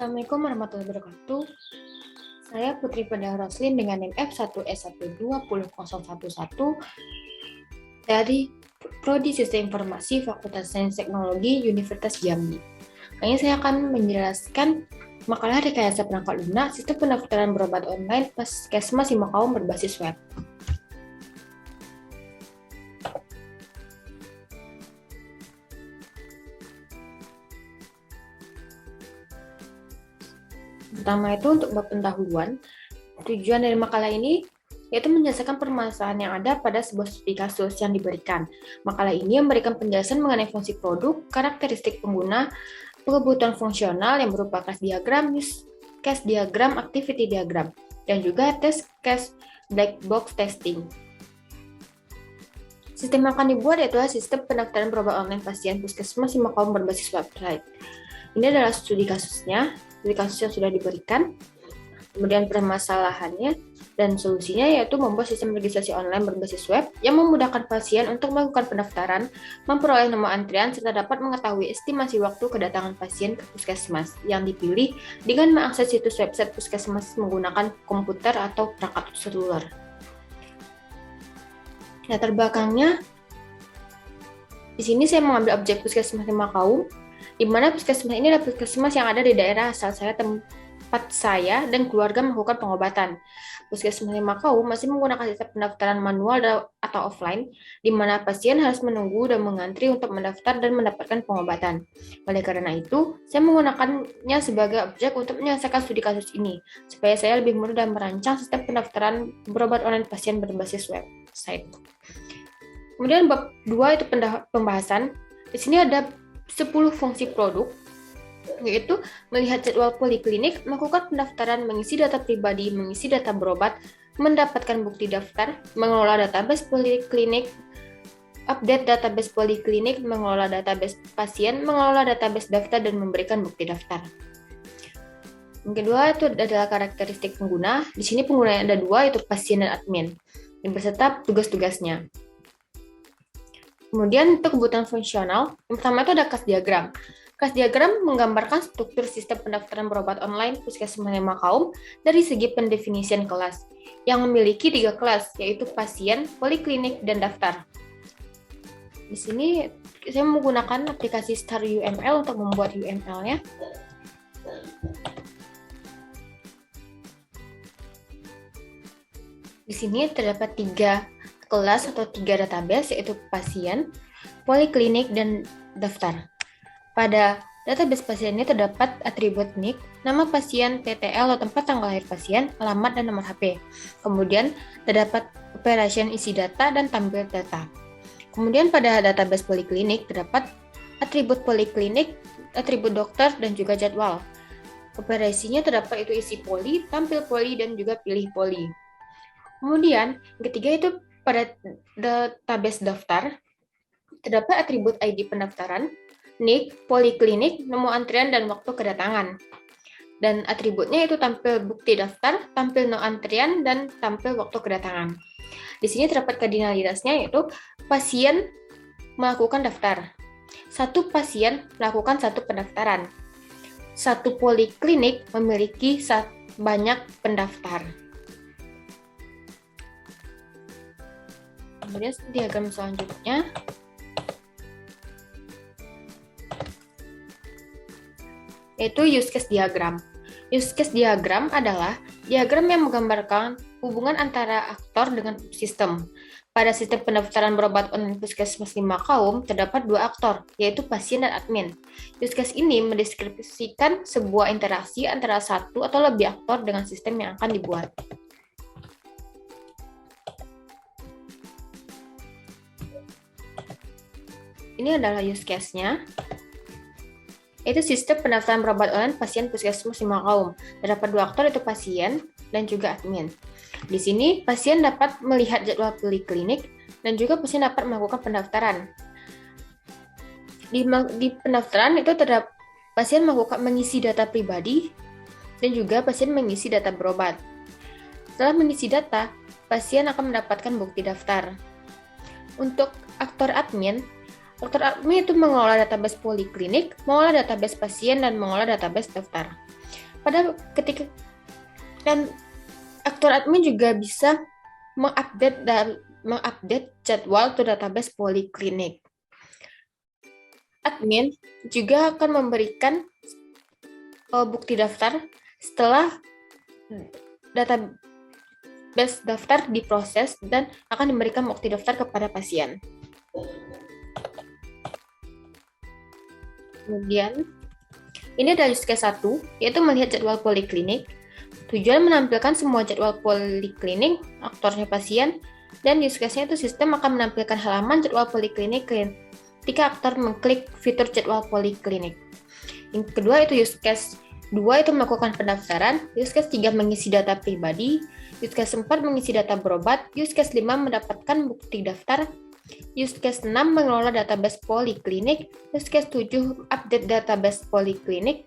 Assalamualaikum warahmatullahi wabarakatuh. Saya Putri Pedah Roslin dengan NIM F1S1200011 dari Prodi Sistem Informasi Fakultas Sains Teknologi Universitas Jambi. Kali ini saya akan menjelaskan makalah rekayasa perangkat lunak sistem pendaftaran berobat online Puskesmas Simakaum berbasis web. Pertama itu untuk bab pendahuluan. Tujuan dari makalah ini yaitu menyelesaikan permasalahan yang ada pada sebuah studi kasus yang diberikan. Makalah ini memberikan penjelasan mengenai fungsi produk, karakteristik pengguna, kebutuhan fungsional yang berupa case diagram, use case diagram, activity diagram, dan juga test case black box testing. Sistem yang akan dibuat yaitu sistem pendaftaran berobat online pasien Puskesmas Simakaum berbasis website. Ini adalah studi kasusnya, studi kasus yang sudah diberikan. Kemudian permasalahannya dan solusinya yaitu membuat sistem registrasi online berbasis web yang memudahkan pasien untuk melakukan pendaftaran, memperoleh nomor antrian, serta dapat mengetahui estimasi waktu kedatangan pasien ke puskesmas yang dipilih dengan mengakses situs website puskesmas menggunakan komputer atau perangkat seluler. Latar belakangnya, di sini saya mengambil objek Puskesmas Simakaum, di mana puskesmas ini adalah puskesmas yang ada di daerah asal saya, tempat saya dan keluarga melakukan pengobatan. Puskesmas Simakaum masih menggunakan sistem pendaftaran manual atau offline, di mana pasien harus menunggu dan mengantri untuk mendaftar dan mendapatkan pengobatan. Oleh karena itu, saya menggunakannya sebagai objek untuk menyelesaikan studi kasus ini, supaya saya lebih mudah dalam merancang sistem pendaftaran berobat online pasien berbasis website. Kemudian bab 2 itu pembahasan. Di sini ada 10 fungsi produk, yaitu melihat jadwal poliklinik, melakukan pendaftaran, mengisi data pribadi, mengisi data berobat, mendapatkan bukti daftar, mengelola database poliklinik, update database poliklinik, mengelola database pasien, mengelola database daftar, dan memberikan bukti daftar. Yang kedua itu adalah karakteristik pengguna. Di sini penggunanya ada dua, yaitu pasien dan admin, dan beserta tugas-tugasnya. Kemudian untuk kebutuhan fungsional, yang pertama itu ada case diagram. Case diagram menggambarkan struktur sistem pendaftaran berobat online Puskesmas Simakaum dari segi pendefinisian kelas, yang memiliki 3 kelas, yaitu pasien, poliklinik, dan daftar. Di sini saya menggunakan aplikasi Star UML untuk membuat UML-nya. Di sini terdapat 3 kelas atau 3 database, yaitu pasien, poliklinik, dan daftar. Pada database pasien ini terdapat atribut NIK, nama pasien, TTL atau tempat tanggal lahir pasien, alamat, dan nomor HP. Kemudian terdapat operation isi data dan tampil data. Kemudian pada database poliklinik terdapat atribut poliklinik, atribut dokter, dan juga jadwal. Operasinya terdapat itu isi poli, tampil poli, dan juga pilih poli. Kemudian yang ketiga itu pada database daftar, terdapat atribut ID pendaftaran, NIK, poliklinik, nomor antrian, dan waktu kedatangan. Dan atributnya itu tampil bukti daftar, tampil nomor antrian, dan tampil waktu kedatangan. Di sini terdapat kardinalitasnya, yaitu pasien melakukan daftar. 1 pasien melakukan 1 pendaftaran. 1 poliklinik memiliki banyak pendaftar. Kemudian diagram selanjutnya yaitu use case diagram. Use case diagram adalah diagram yang menggambarkan hubungan antara aktor dengan sistem. Pada sistem pendaftaran berobat online Puskesmas Simakaum terdapat 2 aktor, yaitu pasien dan admin. Use case ini mendeskripsikan sebuah interaksi antara 1 atau lebih aktor dengan sistem yang akan dibuat. Ini adalah use case-nya, yaitu sistem pendaftaran berobat online pasien Puskesmas Simakaum. Terdapat 2 aktor, yaitu pasien dan juga admin. Di sini pasien dapat melihat jadwal poliklinik dan juga pasien dapat melakukan pendaftaran. Di pendaftaran itu terdapat pasien mengisi data pribadi dan juga pasien mengisi data berobat. Setelah mengisi data, pasien akan mendapatkan bukti daftar. Untuk aktor admin itu mengelola database poliklinik, mengelola database pasien, dan mengelola database daftar. pada ketika dan aktor admin juga bisa mengupdate jadwal to database poliklinik. Admin juga akan memberikan bukti daftar setelah database daftar diproses dan akan diberikan bukti daftar kepada pasien. Kemudian, ini adalah use case 1, yaitu melihat jadwal poliklinik. Tujuan menampilkan semua jadwal poliklinik, aktornya pasien, dan use case-nya itu sistem akan menampilkan halaman jadwal poliklinik ketika aktor mengklik fitur jadwal poliklinik. Yang kedua itu use case 2 itu melakukan pendaftaran, use case 3 mengisi data pribadi, use case 4 mengisi data berobat, use case 5 mendapatkan bukti daftar, use case 6 mengelola database poliklinik, use case 7 update database poliklinik,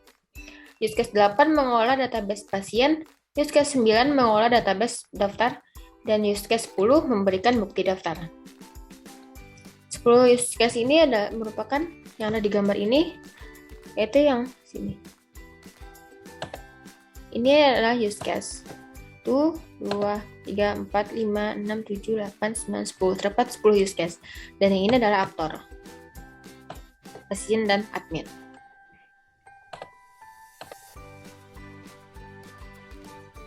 use case 8 mengelola database pasien, use case 9 mengelola database daftar, dan use case 10 memberikan bukti daftar. 10 use case ini merupakan yang ada di gambar ini, yaitu yang sini. Ini adalah use case 1, 2, 3, 4, 5, 6, 7, 8, 9, 10. Terdapat 10 use case. Dan yang ini adalah aktor, pasien, dan admin.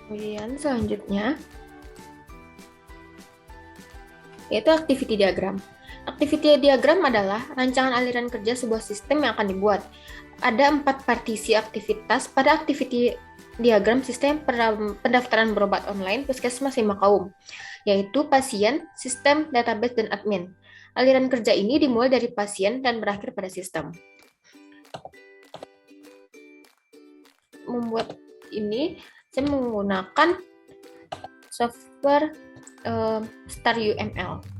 Kemudian selanjutnya, yaitu activity diagram. Activity diagram adalah rancangan aliran kerja sebuah sistem yang akan dibuat. Ada 4 partisi aktivitas pada activity diagram sistem pendaftaran berobat online Puskesmas Lima Kaum, yaitu pasien, sistem, database, dan admin. Aliran kerja ini dimulai dari pasien dan berakhir pada sistem. Membuat ini, saya menggunakan software StarUML.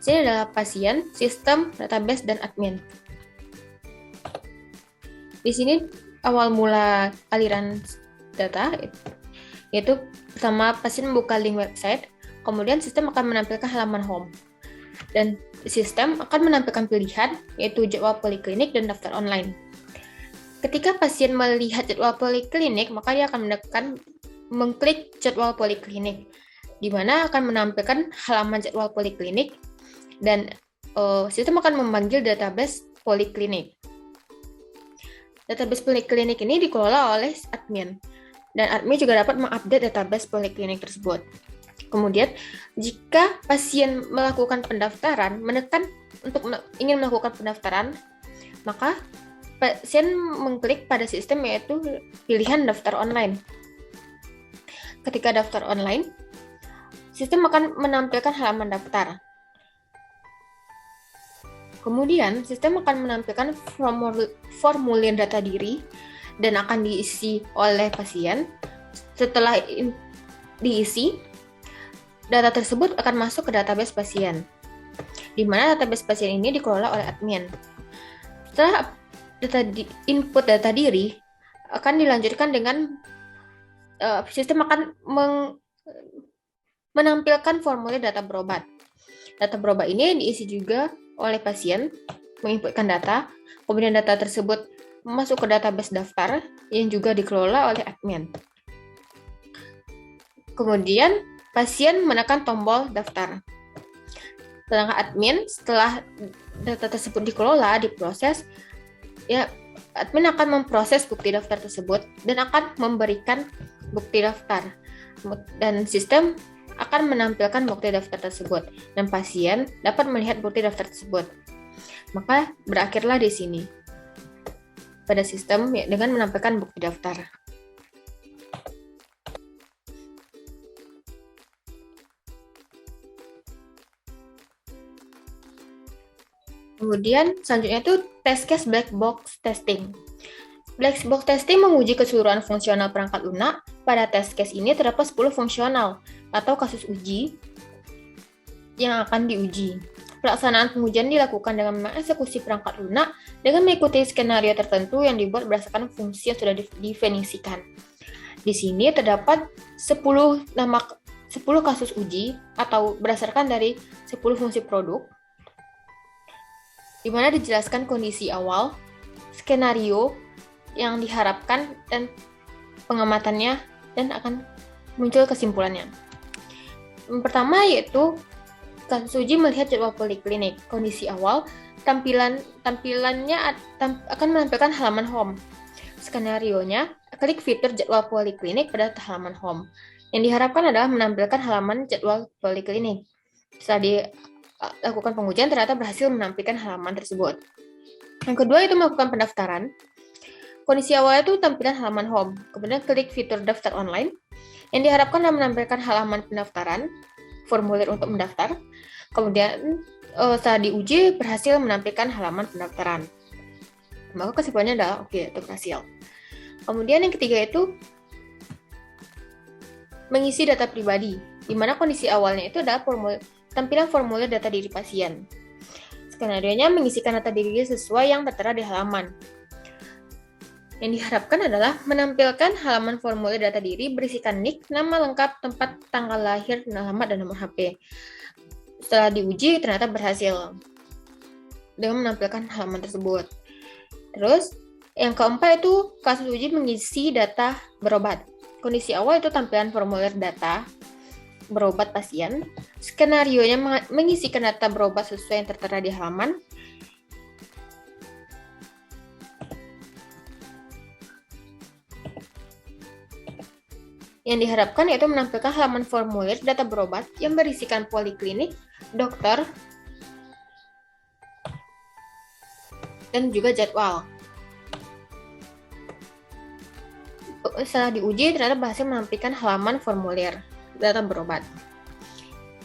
Ini adalah pasien, sistem, database, dan admin. Di sini awal mula aliran data, yaitu pertama pasien membuka link website, kemudian sistem akan menampilkan halaman home. Dan sistem akan menampilkan pilihan, yaitu jadwal poliklinik dan daftar online. Ketika pasien melihat jadwal poliklinik, maka dia akan mengklik jadwal poliklinik, di mana akan menampilkan halaman jadwal poliklinik, dan sistem akan memanggil database poliklinik. Database poliklinik ini dikelola oleh admin, dan admin juga dapat mengupdate database poliklinik tersebut. Kemudian, jika pasien melakukan pendaftaran, menekan untuk ingin melakukan pendaftaran, maka pasien mengklik pada sistem, yaitu pilihan daftar online. Ketika daftar online, sistem akan menampilkan halaman daftar. Kemudian, sistem akan menampilkan formulir data diri dan akan diisi oleh pasien. Setelah diisi, data tersebut akan masuk ke database pasien, di mana database pasien ini dikelola oleh admin. Setelah input data diri, akan dilanjutkan dengan sistem akan menampilkan formulir data berobat. Data berobat ini diisi juga oleh pasien, menginputkan data, kemudian data tersebut masuk ke database daftar yang juga dikelola oleh admin. Kemudian pasien menekan tombol daftar. Sedangkan admin, setelah data tersebut dikelola, diproses, ya admin akan memproses bukti daftar tersebut dan akan memberikan bukti daftar. Dan sistem akan menampilkan bukti daftar tersebut, dan pasien dapat melihat bukti daftar tersebut. Maka berakhirlah di sini pada sistem dengan menampilkan bukti daftar. Kemudian selanjutnya itu test case black box testing. Black box testing menguji keseluruhan fungsional perangkat lunak. Pada test case ini terdapat 10 fungsional atau kasus uji yang akan diuji. Pelaksanaan pengujian dilakukan dengan mengeksekusi perangkat lunak dengan mengikuti skenario tertentu yang dibuat berdasarkan fungsi yang sudah didefinisikan. Di sini terdapat 10 kasus uji atau berdasarkan dari 10 fungsi produk. di mana dijelaskan kondisi awal, skenario yang diharapkan, dan pengamatannya, dan akan muncul kesimpulannya. Yang pertama yaitu kasus uji melihat jadwal poliklinik. Kondisi awal, tampilannya akan menampilkan halaman home. Skenarionya, klik fitur jadwal poliklinik pada halaman home. Yang diharapkan adalah menampilkan halaman jadwal poliklinik. Setelah dilakukan pengujian, ternyata berhasil menampilkan halaman tersebut. Yang kedua itu melakukan pendaftaran. Kondisi awalnya itu tampilan halaman home. Kemudian klik fitur daftar online. Yang diharapkan adalah menampilkan halaman pendaftaran, formulir untuk mendaftar. Kemudian setelah diuji berhasil menampilkan halaman pendaftaran. Maka kesimpulannya adalah oke, itu berhasil. Kemudian yang ketiga itu mengisi data pribadi, di mana kondisi awalnya itu adalah tampilan formulir data diri pasien. Skenarionya mengisikan data diri sesuai yang tertera di halaman. Yang diharapkan adalah menampilkan halaman formulir data diri berisikan nik, nama lengkap, tempat, tanggal lahir, alamat, dan nomor HP. Setelah diuji, ternyata berhasil dengan menampilkan halaman tersebut. Terus, yang keempat itu kasus uji mengisi data berobat. Kondisi awal itu tampilan formulir data berobat pasien. Skenarionya mengisikan data berobat sesuai yang tertera di halaman. Yang diharapkan yaitu menampilkan halaman formulir data berobat yang berisikan poliklinik, dokter, dan juga jadwal. Setelah diuji, ternyata berhasil menampilkan halaman formulir data berobat.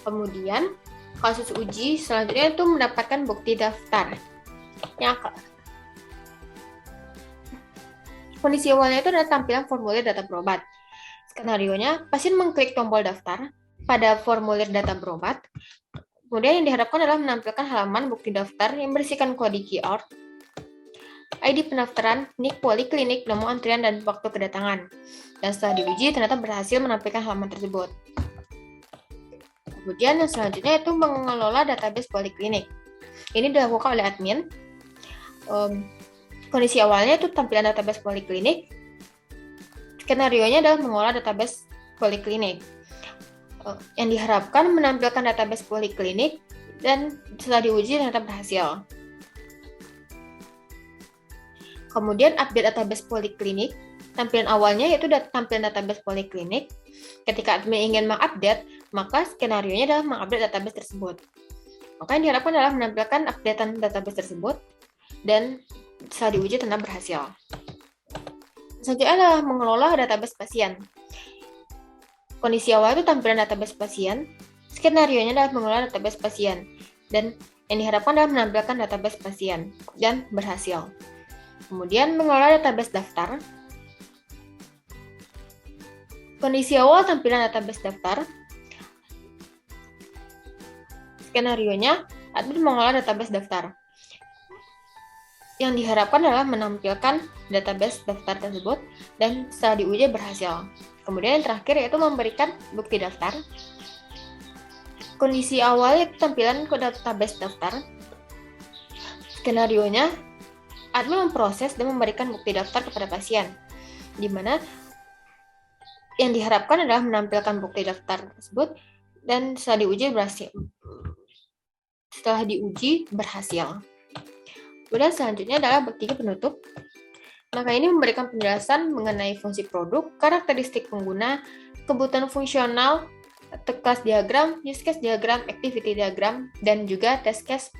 Kemudian, kasus uji selanjutnya itu mendapatkan bukti daftar. Kondisi awalnya itu adalah tampilan formulir data berobat. Skenarionya, pasien mengklik tombol daftar pada formulir data berobat. Kemudian yang diharapkan adalah menampilkan halaman bukti daftar yang berisikan kode QR, ID pendaftaran, nik poliklinik, nomor antrian, dan waktu kedatangan. Dan setelah diuji, ternyata berhasil menampilkan halaman tersebut. Kemudian yang selanjutnya itu mengelola database poliklinik. Ini dilakukan oleh admin. Kondisi awalnya itu tampilan database poliklinik. Skenarionya adalah mengolah database poliklinik. Yang diharapkan menampilkan database poliklinik dan setelah diuji ternyata berhasil. Kemudian update database poliklinik. Tampilan awalnya yaitu tampilan database poliklinik. Ketika admin ingin mengupdate, maka skenarionya adalah mengupdate database tersebut. Maka yang diharapkan adalah menampilkan updatean database tersebut dan setelah diuji ternyata berhasil. Selanjutnya adalah mengelola database pasien. Kondisi awal itu tampilan database pasien. Skenarionya adalah mengelola database pasien. Dan yang diharapkan adalah menampilkan database pasien. Dan berhasil. Kemudian mengelola database daftar. Kondisi awal tampilan database daftar. Skenarionya admin mengelola database daftar. Yang diharapkan adalah menampilkan database daftar tersebut dan setelah diuji berhasil. Kemudian yang terakhir yaitu memberikan bukti daftar. Kondisi awal yaitu tampilan ke database daftar. Skenarionya, admin memproses dan memberikan bukti daftar kepada pasien, di mana yang diharapkan adalah menampilkan bukti daftar tersebut dan setelah diuji berhasil. Kemudian selanjutnya adalah bukti penutup. Maka ini memberikan penjelasan mengenai fungsi produk, karakteristik pengguna, kebutuhan fungsional, class diagram, use case diagram, activity diagram, dan juga test case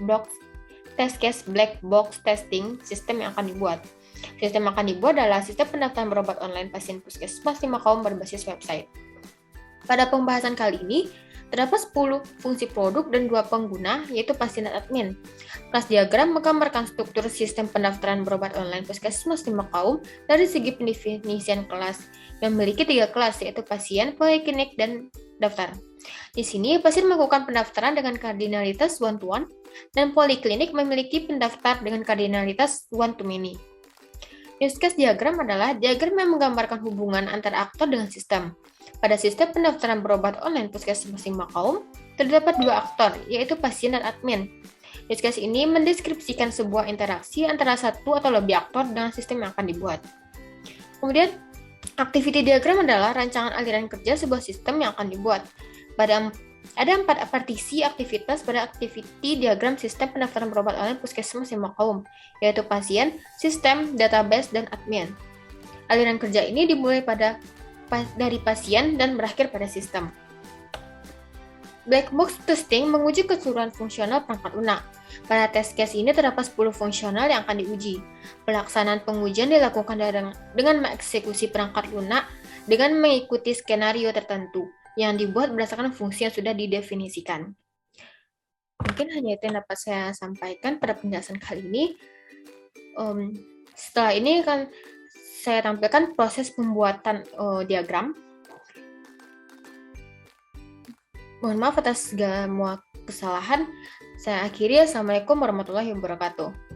black box testing sistem yang akan dibuat. Sistem yang akan dibuat adalah sistem pendaftaran berobat online pasien puskesmas 5 kaum berbasis website. Pada pembahasan kali ini, terdapat 10 fungsi produk dan 2 pengguna, yaitu pasien dan admin. Kelas diagram menggambarkan struktur sistem pendaftaran berobat online puskesmas 5 kaum dari segi pendefinisian kelas. Memiliki 3 kelas, yaitu pasien, poliklinik, dan daftar. Di sini, pasien melakukan pendaftaran dengan kardinalitas one-to-one, dan poliklinik memiliki pendaftar dengan kardinalitas one-to-many. Use case diagram adalah diagram yang menggambarkan hubungan antara aktor dengan sistem. Pada sistem pendaftaran berobat online puskesmas 5 kaum, terdapat 2 aktor, yaitu pasien dan admin. Use case ini mendeskripsikan sebuah interaksi antara satu atau lebih aktor dengan sistem yang akan dibuat. Kemudian, activity diagram adalah rancangan aliran kerja sebuah sistem yang akan dibuat. Ada 4 partisi aktivitas pada activity diagram sistem pendaftaran berobat online Puskesmas Makaum, yaitu pasien, sistem, database, dan admin. Aliran kerja ini dimulai dari pasien dan berakhir pada sistem. Black box testing menguji keseluruhan fungsional perangkat lunak. Pada test case ini terdapat 10 fungsional yang akan diuji. Pelaksanaan pengujian dilakukan dengan mengeksekusi perangkat lunak dengan mengikuti skenario tertentu yang dibuat berdasarkan fungsi yang sudah didefinisikan. Mungkin hanya itu yang dapat saya sampaikan pada penjelasan kali ini. Setelah ini akan saya tampilkan proses pembuatan diagram. Mohon maaf atas semua kesalahan. Saya akhiri. Assalamualaikum warahmatullahi wabarakatuh.